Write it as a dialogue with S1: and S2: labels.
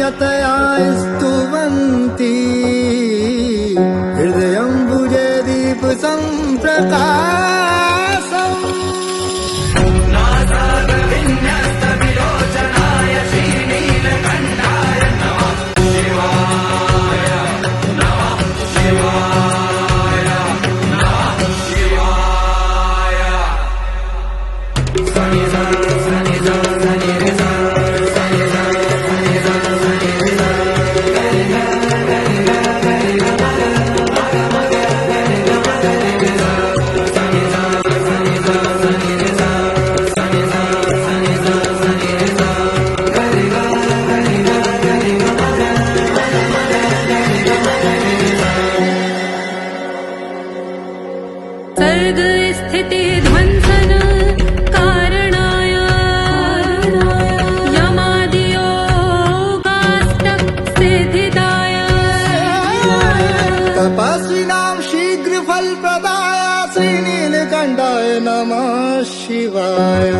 S1: यतया स्तुवन्ति हृदयम्बुजे दीपसम्प्रकाशम् नासादविन्यस्तविलोचनाय श्रीनीलकण्ठाय नमः शिवाय नमः शिवाय नमः शिवाय सनि सा सनि सा सनि रे सा सनि सा सनि सा सनि रे सा गरि गा गरि गा गरि गा मग मग गरि गा मग रे सा सनि सा सनि सा सनि रे सा सनि सा सनि सा सनि रे सा गरि गा गरि गा गरि गा मग मग मग गरि गा मग रे सा
S2: सर्ग स्थिति ध्वंसन कारणाय यमादियोगाष्टक सिद्धिदाय
S1: तपस्विनां शीघ्रफलप्रदाय श्रीनीलकण्ठाय नमः शिवाय।